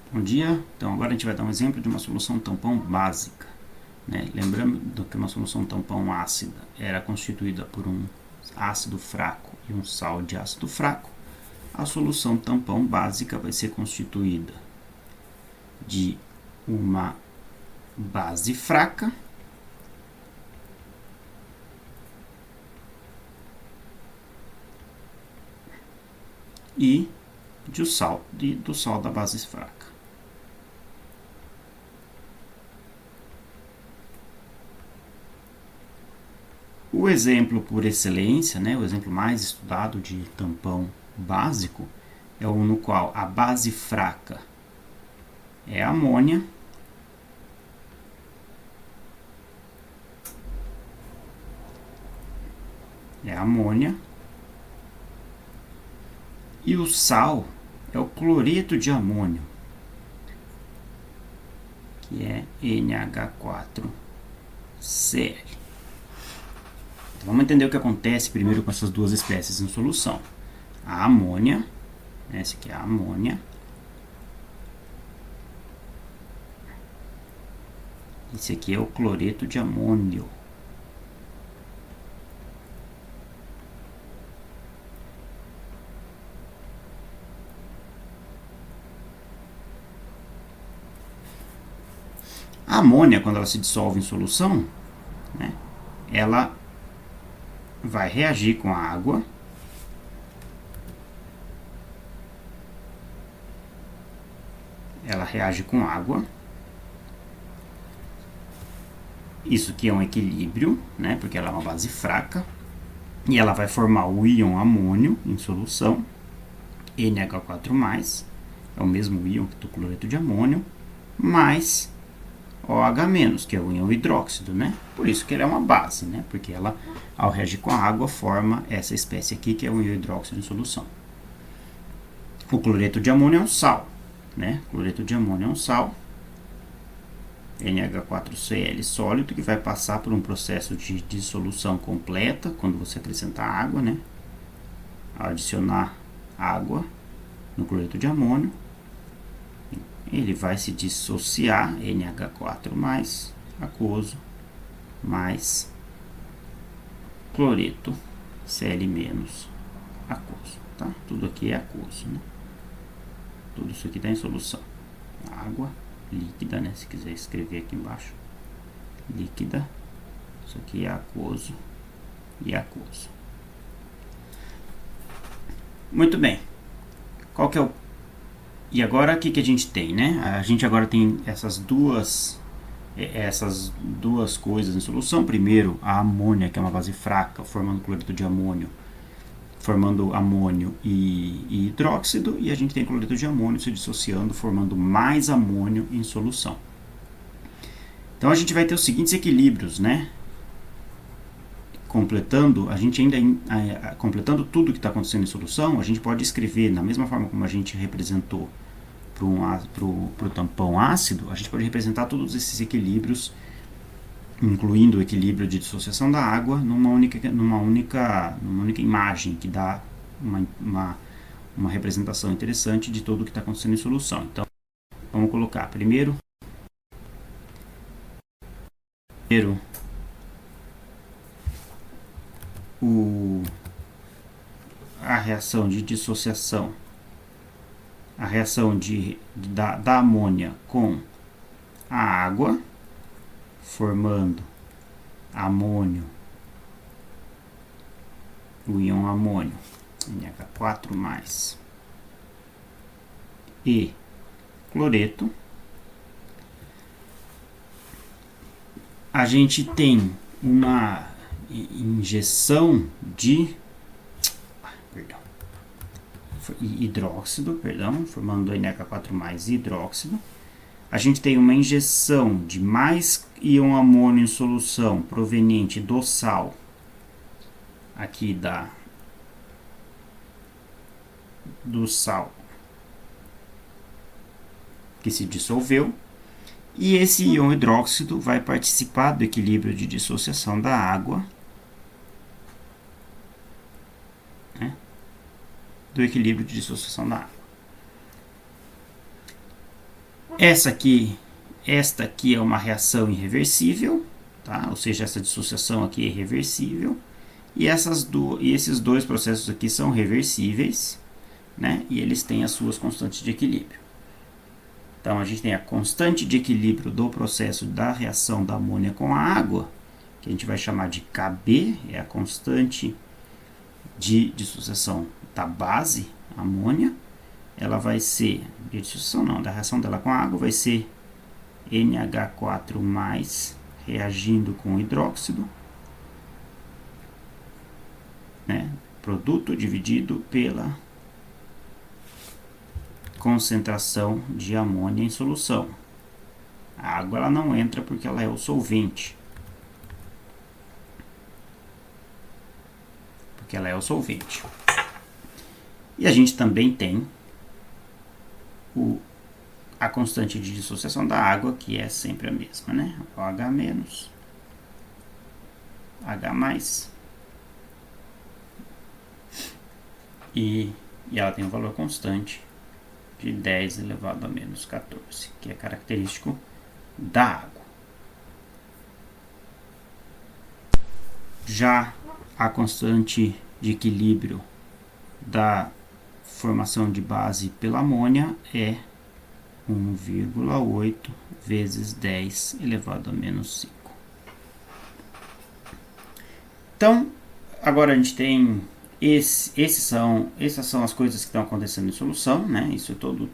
Bom dia, então agora a gente vai dar um exemplo de uma solução tampão básica, né? Lembrando que uma solução tampão ácida era constituída por um ácido fraco e um sal de ácido fraco. A solução tampão básica vai ser constituída de uma base fraca e do sal da base fraca. O exemplo por excelência, né, o exemplo mais estudado de tampão básico, é o no qual a base fraca é a amônia e o sal é o cloreto de amônio, que é NH4Cl. Então, vamos entender o que acontece primeiro com essas duas espécies em solução. A amônia, essa aqui é a amônia, esse aqui é o cloreto de amônio. A amônia, quando ela se dissolve em solução, né, ela vai reagir com a água. Ela reage com água. Isso aqui é um equilíbrio, né, porque ela é uma base fraca. E ela vai formar o íon amônio em solução, NH4+, é o mesmo íon do cloreto de amônio, mais OH-, que é o íon hidróxido, né? Por isso que ela é uma base, né? Porque ela, ao reagir com a água, forma essa espécie aqui, que é o íon hidróxido em solução. O cloreto de amônio é um sal, né? O cloreto de amônio é um sal, NH4Cl sólido, que vai passar por um processo de dissolução completa quando você acrescentar água, né? Ao adicionar água no cloreto de amônio, ele vai se dissociar, NH4+, aquoso, mais cloreto, Cl- aquoso, tá? Tudo aqui é aquoso, né? Tudo isso aqui está em solução. Água líquida, né? Se quiser escrever aqui embaixo, líquida. Isso aqui é aquoso e aquoso. Muito bem. Qual que é o... E agora o que a gente tem, né? A gente agora tem essas duas coisas em solução. Primeiro, a amônia, que é uma base fraca, formando cloreto de amônio, formando amônio e hidróxido, e a gente tem cloreto de amônio se dissociando, formando mais amônio em solução. Então a gente vai ter os seguintes equilíbrios, né? Completando, a gente ainda completando tudo que está acontecendo em solução, a gente pode escrever da mesma forma como a gente representou para o tampão ácido, a gente pode representar todos esses equilíbrios, incluindo o equilíbrio de dissociação da água, numa única imagem, que dá uma representação interessante de tudo o que está acontecendo em solução. Então, vamos colocar primeiro a reação de dissociação, a reação da amônia com a água, formando amônio, o íon amônio, NH4+, e cloreto. A gente tem uma injeção de hidróxido, formando NH4+ e hidróxido. A gente tem uma injeção de mais íon amônio em solução proveniente do sal, aqui do sal que se dissolveu, e esse íon hidróxido vai participar do equilíbrio de dissociação da água, né? Do equilíbrio de dissociação da água. Esta aqui é uma reação irreversível, tá? Ou seja, essa dissociação aqui é irreversível. E esses dois processos aqui são reversíveis, né? E eles têm as suas constantes de equilíbrio. Então a gente tem a constante de equilíbrio do processo da reação da amônia com a água, que a gente vai chamar de Kb, é a constante de dissociação da base amônia. Ela vai ser, de dissociação não, da reação dela com a água vai ser NH4+, reagindo com o hidróxido, né? Produto dividido pela concentração de amônia em solução. A água ela não entra porque ela é o solvente. E a gente também tem a constante de dissociação da água, que é sempre a mesma, né? OH menos, H+, e ela tem um valor constante de 10 elevado a menos 14, que é característico da água. Já a constante de equilíbrio da formação de base pela amônia é 1,8 vezes 10 elevado a menos 5. Então, agora a gente tem essas são as coisas que estão acontecendo em solução, né? Isso é tudo.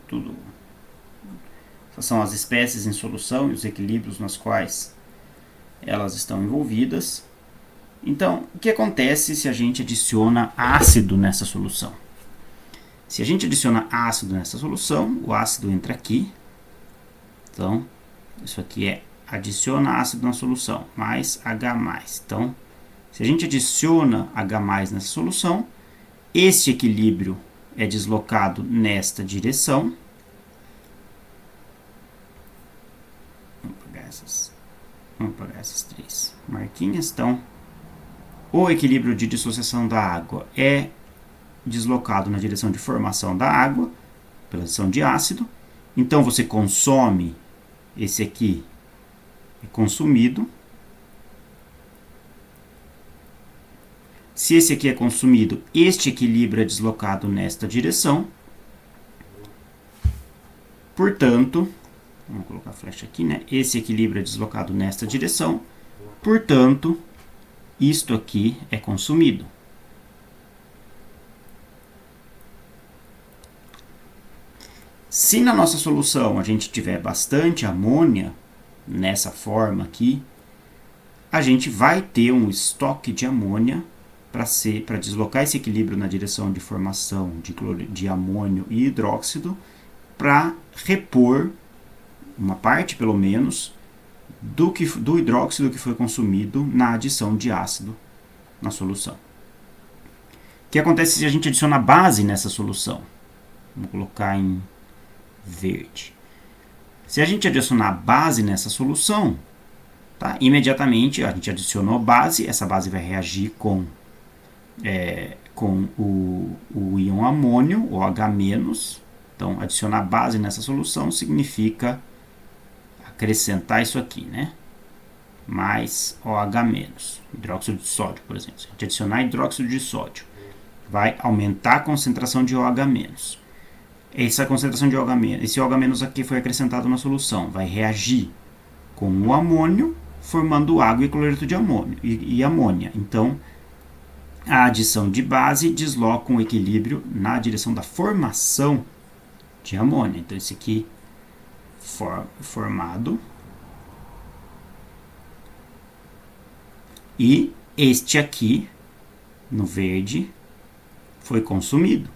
Essas são as espécies em solução e os equilíbrios nos quais elas estão envolvidas. Então, o que acontece se a gente adiciona ácido nessa solução? Se a gente adiciona ácido nessa solução, o ácido entra aqui. Então, isso aqui é adiciona ácido na solução, mais H+. Então, se a gente adiciona H+ nessa solução, este equilíbrio é deslocado nesta direção. Vamos pegar essas três marquinhas. Então, o equilíbrio de dissociação da água é deslocado na direção de formação da água, pela adição de ácido. Então, você consome, esse aqui é consumido. Se esse aqui é consumido, este equilíbrio é deslocado nesta direção. Portanto, vamos colocar a flecha aqui, né? Esse equilíbrio é deslocado nesta direção. Portanto, isto aqui é consumido. Se na nossa solução a gente tiver bastante amônia, nessa forma aqui, a gente vai ter um estoque de amônia para deslocar esse equilíbrio na direção de formação de amônio e hidróxido, para repor uma parte, pelo menos, do hidróxido que foi consumido na adição de ácido na solução. O que acontece se a gente adiciona base nessa solução? Vamos colocar em verde. Se a gente adicionar base nessa solução, tá? Imediatamente a gente adicionou base, essa base vai reagir com o íon amônio, o H-. Então, adicionar base nessa solução significa acrescentar isso aqui, né? Mais OH-, hidróxido de sódio, por exemplo. Se a gente adicionar hidróxido de sódio, vai aumentar a concentração de OH-. Essa concentração de OH-, esse OH- aqui foi acrescentado na solução, vai reagir com o amônio, formando água e cloreto de amônio e amônia. Então, a adição de base desloca um equilíbrio na direção da formação de amônia. Então, esse aqui formado. E este aqui, no verde, foi consumido.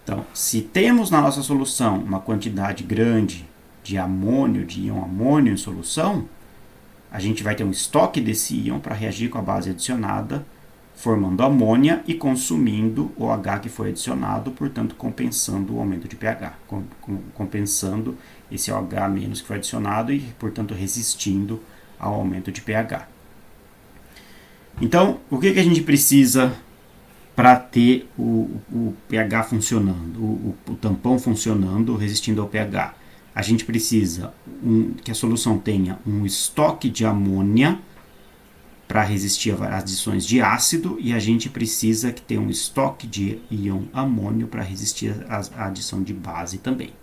Então, se temos na nossa solução uma quantidade grande de amônio, de íon amônio em solução, a gente vai ter um estoque desse íon para reagir com a base adicionada, formando amônia e consumindo o H que foi adicionado, portanto, compensando o aumento de pH, compensando esse OH- que foi adicionado e, portanto, resistindo ao aumento de pH. Então, o que a gente precisa para ter o pH funcionando, o tampão funcionando, resistindo ao pH. A gente precisa que a solução tenha um estoque de amônia para resistir às adições de ácido, e a gente precisa que tenha um estoque de íon amônio para resistir à adição de base também.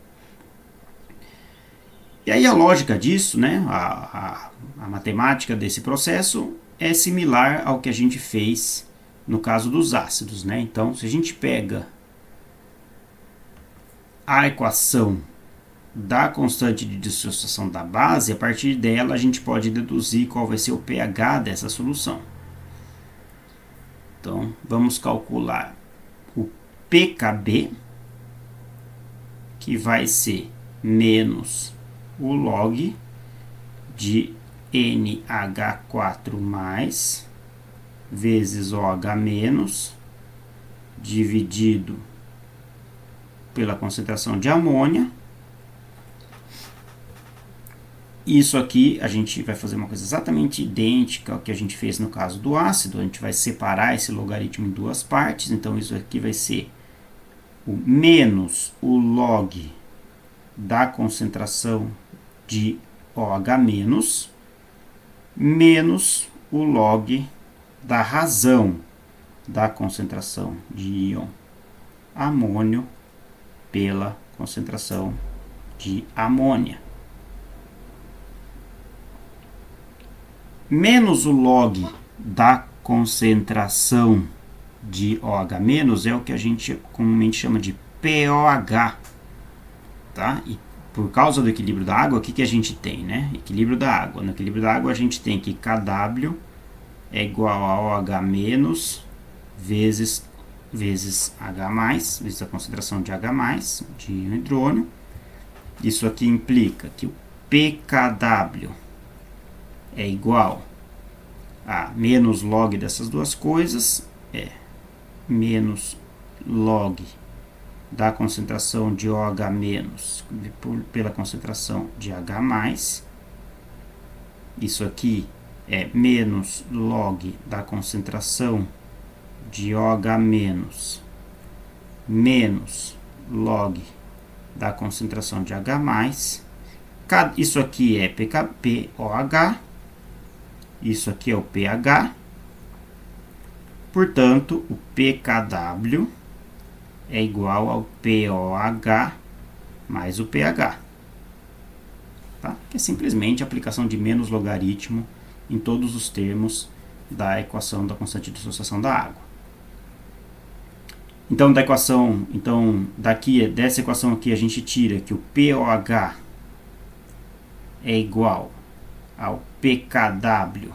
E aí a lógica disso, né, a matemática desse processo é similar ao que a gente fez no caso dos ácidos, né? Então, se a gente pega a equação da constante de dissociação da base, a partir dela a gente pode deduzir qual vai ser o pH dessa solução. Então, vamos calcular o pKb, que vai ser menos o log de NH4+, vezes OH- dividido pela concentração de amônia. Isso aqui a gente vai fazer uma coisa exatamente idêntica ao que a gente fez no caso do ácido. A gente vai separar esse logaritmo em duas partes. Então isso aqui vai ser o menos o log da concentração de OH- menos o log da razão da concentração de íon amônio pela concentração de amônia. Menos o log da concentração de OH- é o que a gente comumente chama de POH. Tá? E por causa do equilíbrio da água, o que a gente tem, né? Equilíbrio da água. No equilíbrio da água a gente tem que Kw é igual a OH- vezes H+, vezes a concentração de H+, de hidrônio. Isso aqui implica que o pKw é igual a menos log dessas duas coisas, é menos log da concentração de OH- pela concentração de H+. Isso aqui é menos log da concentração de OH- menos log da concentração de H+. Isso aqui é POH. Isso aqui é o pH. Portanto, o pKw é igual ao POH mais o pH. Tá? Que é simplesmente a aplicação de menos logaritmo em todos os termos da equação da constante de dissociação da água. Então, dessa equação aqui a gente tira que o POH é igual ao pKw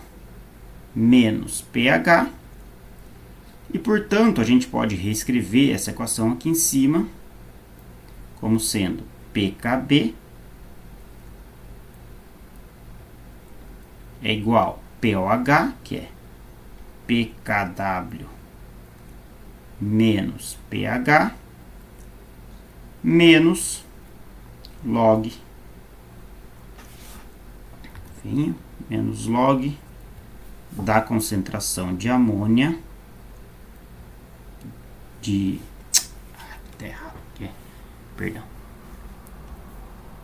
menos pH. E, portanto, a gente pode reescrever essa equação aqui em cima como sendo pKb é igual a POH, que é pKw menos pH, menos log, menos log da concentração de amônia perdão,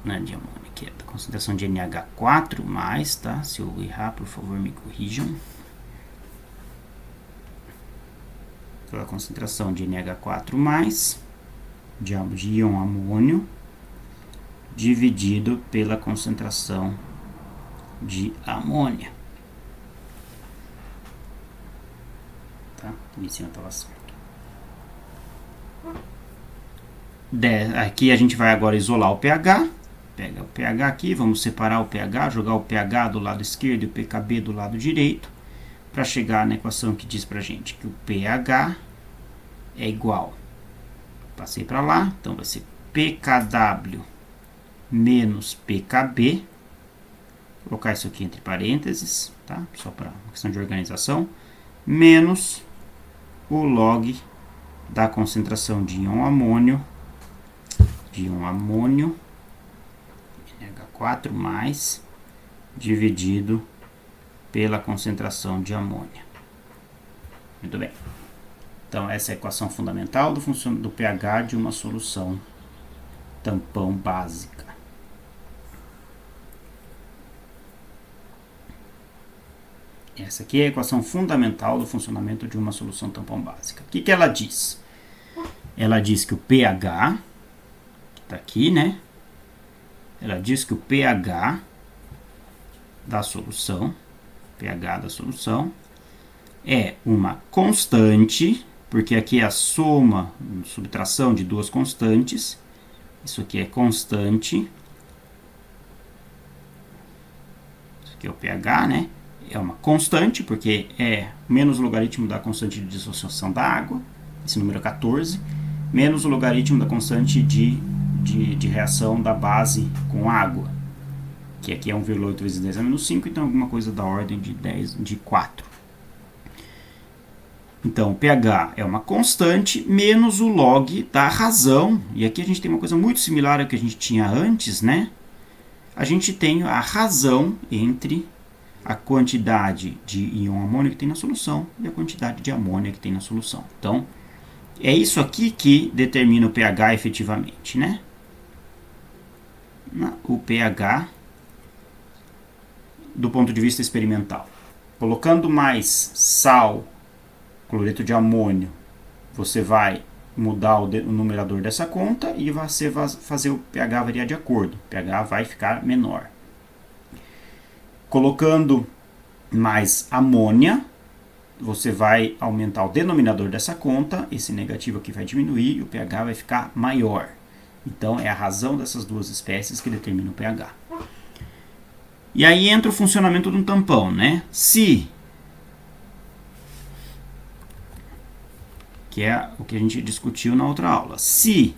não é de amônia, que é da concentração de NH4+, tá? Se eu errar, por favor, me corrijam. Pela concentração de NH4+, de íon amônio, dividido pela concentração de amônia. Tá? Em cima estava certo. Aqui a gente vai agora isolar o pH. Pega o pH aqui, vamos separar o pH, jogar o pH do lado esquerdo e o pKb do lado direito, para chegar na equação que diz pra gente que o pH é igual, passei para lá, então vai ser pKw menos pKb, vou colocar isso aqui entre parênteses, tá? Só para uma questão de organização, menos o log da concentração de íon amônio, NH4+, dividido pela concentração de amônia. Muito bem. Então, essa é a equação fundamental do pH de uma solução tampão básica. Essa aqui é a equação fundamental do funcionamento de uma solução tampão básica. O que ela diz? Ela diz que o pH, que está aqui, né? Ela diz que o pH da solução, é uma constante, porque aqui é a soma, subtração de duas constantes. Isso aqui é constante. Isso aqui é o pH, né? É uma constante, porque é menos o logaritmo da constante de dissociação da água, esse número é 14, menos o logaritmo da constante de reação da base com água, que aqui é 1,8 vezes 10 a menos 5, então alguma coisa da ordem de 4. Então, o pH é uma constante menos o log da razão, e aqui a gente tem uma coisa muito similar ao que a gente tinha antes, né? A gente tem a razão entre a quantidade de íon amônio que tem na solução e a quantidade de amônia que tem na solução. Então, é isso aqui que determina o pH efetivamente, né? O pH do ponto de vista experimental. Colocando mais sal, cloreto de amônio, você vai mudar o numerador dessa conta e você vai fazer o pH variar de acordo. O pH vai ficar menor. Colocando mais amônia, você vai aumentar o denominador dessa conta, esse negativo aqui vai diminuir e o pH vai ficar maior. Então, é a razão dessas duas espécies que determina o pH. E aí entra o funcionamento de um tampão, né? Que é o que a gente discutiu na outra aula. Se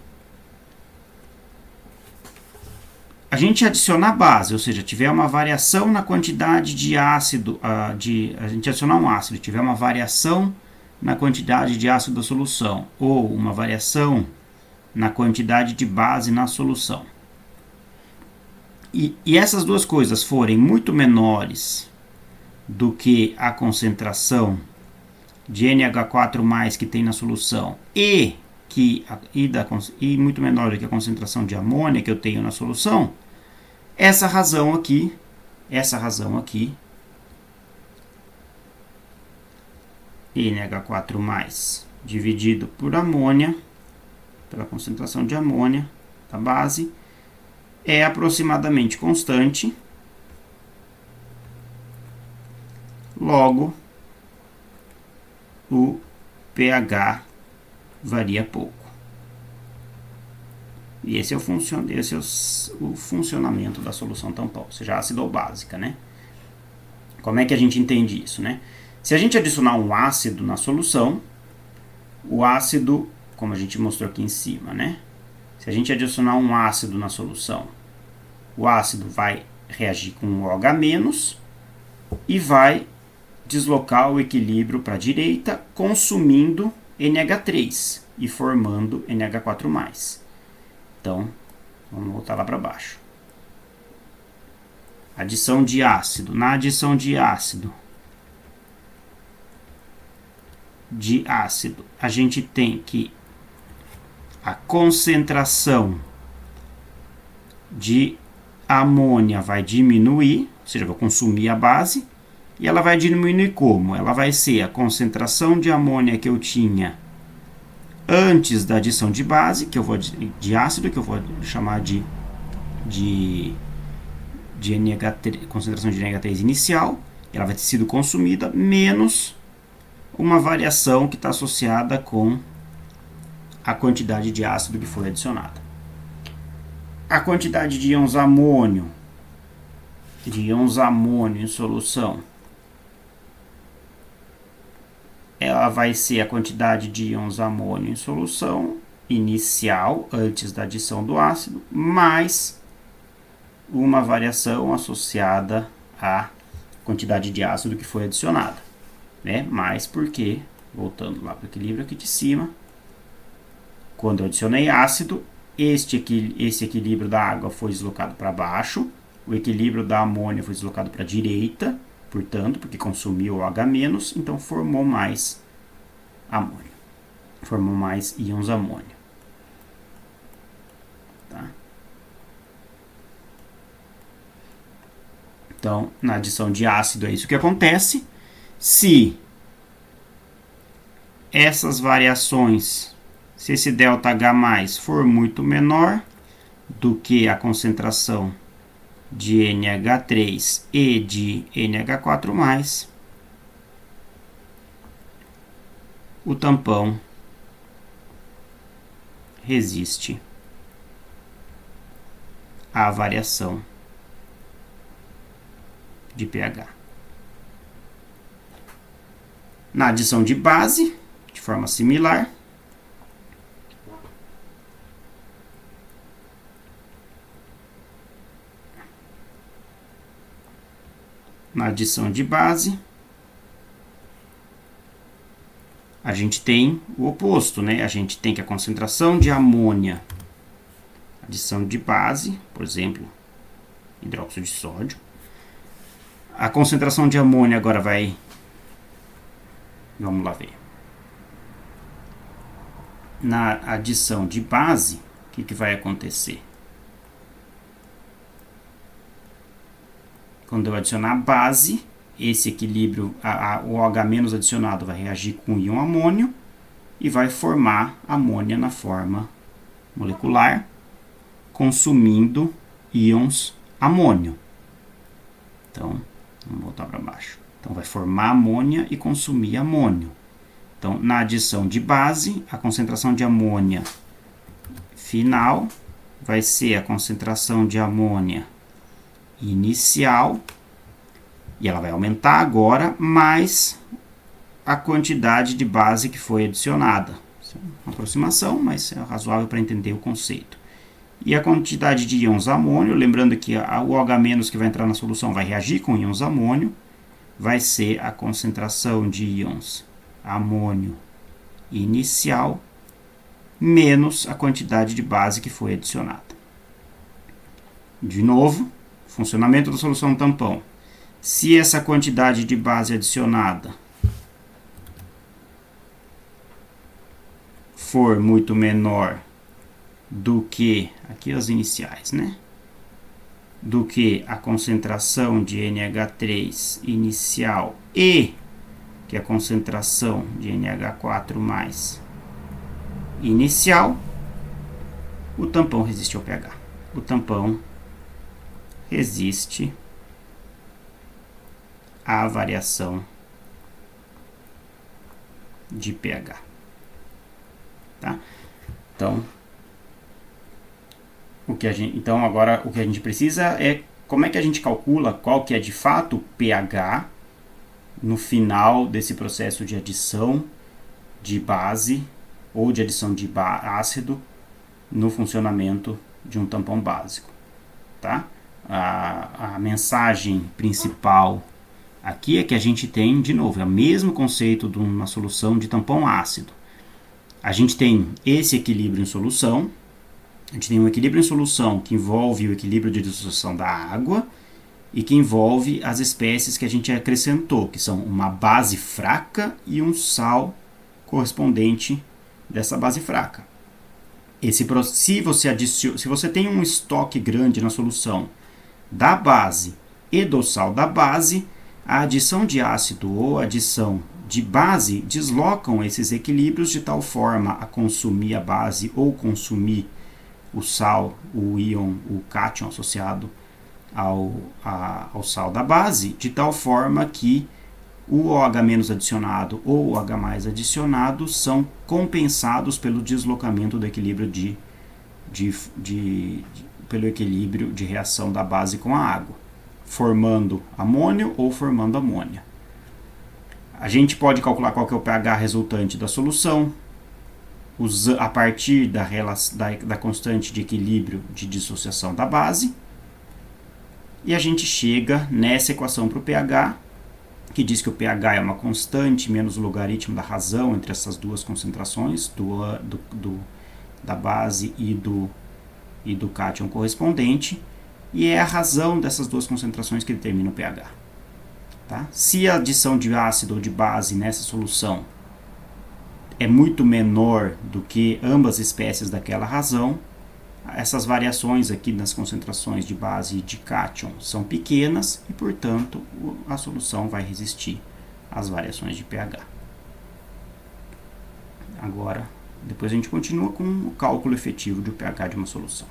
a gente adicionar base, ou seja, tiver uma variação na quantidade de ácido, a gente adicionar um ácido, tiver uma variação na quantidade de ácido da solução, ou uma variação na quantidade de base na solução, e essas duas coisas forem muito menores do que a concentração de NH4+ que tem na solução e muito menor do que a concentração de amônia que eu tenho na solução, essa razão aqui, NH4+ dividido por amônia, pela concentração de amônia da base, é aproximadamente constante, logo o pH varia pouco. E esse é o funcionamento da solução tampão, ou seja, ácido ou básica, né? Como é que a gente entende isso, né? Se a gente adicionar um ácido na solução, o ácido, como a gente mostrou aqui em cima, né? Se a gente adicionar um ácido na solução, o ácido vai reagir com um OH- e vai deslocar o equilíbrio para a direita, consumindo NH3 e formando NH4+. Então, vamos voltar lá para baixo. Adição de ácido. Na adição de ácido, a gente tem que a concentração de amônia vai diminuir, ou seja, vai consumir a base, e ela vai diminuir como? Ela vai ser a concentração de amônia que eu tinha antes da adição de base, de ácido, que eu vou chamar de NH3, concentração de NH3 inicial, ela vai ter sido consumida, menos uma variação que está associada com a quantidade de ácido que foi adicionada. A quantidade de íons amônio em solução, ela vai ser a quantidade de íons amônio em solução inicial, antes da adição do ácido, mais uma variação associada à quantidade de ácido que foi adicionada, né? Mais porque, voltando lá para o equilíbrio aqui de cima, quando eu adicionei ácido, esse equilíbrio da água foi deslocado para baixo, o equilíbrio da amônia foi deslocado para a direita, portanto, porque consumiu OH-, então formou mais amônia. formam mais íons amônio. Tá? Então, na adição de ácido é isso que acontece. Se essas variações, se esse ΔH+ for muito menor do que a concentração de NH3 e de NH4+, o tampão resiste à variação de pH. Na adição de base, de forma similar, a gente tem o oposto, né? A gente tem que a concentração de amônia, adição de base, por exemplo, hidróxido de sódio. A concentração de amônia agora vai... Vamos lá ver. Na adição de base, o que vai acontecer? Quando eu adicionar base, esse equilíbrio, o OH- adicionado vai reagir com o íon amônio e vai formar amônia na forma molecular, consumindo íons amônio. Então, vamos voltar para baixo. Então, vai formar amônia e consumir amônio. Então, na adição de base, a concentração de amônia final vai ser a concentração de amônia inicial, e ela vai aumentar agora, mais a quantidade de base que foi adicionada. Isso é uma aproximação, mas é razoável para entender o conceito. E a quantidade de íons amônio, lembrando que o OH- que vai entrar na solução vai reagir com íons amônio, vai ser a concentração de íons amônio inicial menos a quantidade de base que foi adicionada. De novo, funcionamento da solução tampão. Se essa quantidade de base adicionada for muito menor do que, aqui as iniciais, né? Do que a concentração de NH3 inicial e que a concentração de NH4+ inicial, o tampão resiste ao pH. O tampão resiste à variação de pH. Tá? Então, agora o que a gente precisa é como é que a gente calcula qual que é de fato o pH no final desse processo de adição de base ou de adição de ácido no funcionamento de um tampão básico. Tá? A mensagem principal aqui é que a gente tem, de novo, é o mesmo conceito de uma solução de tampão ácido. A gente tem esse equilíbrio em solução, a gente tem um equilíbrio em solução que envolve o equilíbrio de dissolução da água e que envolve as espécies que a gente acrescentou, que são uma base fraca e um sal correspondente dessa base fraca. Se você tem um estoque grande na solução da base e do sal da base, a adição de ácido ou a adição de base deslocam esses equilíbrios de tal forma a consumir a base ou consumir o sal, o íon, o cátion associado ao sal da base, de tal forma que o OH- adicionado ou o OH+ adicionado são compensados pelo deslocamento do equilíbrio pelo equilíbrio de reação da base com a água, formando amônio ou formando amônia. A gente pode calcular qual que é o pH resultante da solução a partir da constante de equilíbrio de dissociação da base, e a gente chega nessa equação para o pH, que diz que o pH é uma constante menos o logaritmo da razão entre essas duas concentrações, da base e do cátion correspondente, e é a razão dessas duas concentrações que determina o pH. Tá? Se a adição de ácido ou de base nessa solução é muito menor do que ambas espécies daquela razão, essas variações aqui nas concentrações de base e de cátion são pequenas e, portanto, a solução vai resistir às variações de pH. Agora, depois a gente continua com o cálculo efetivo do pH de uma solução.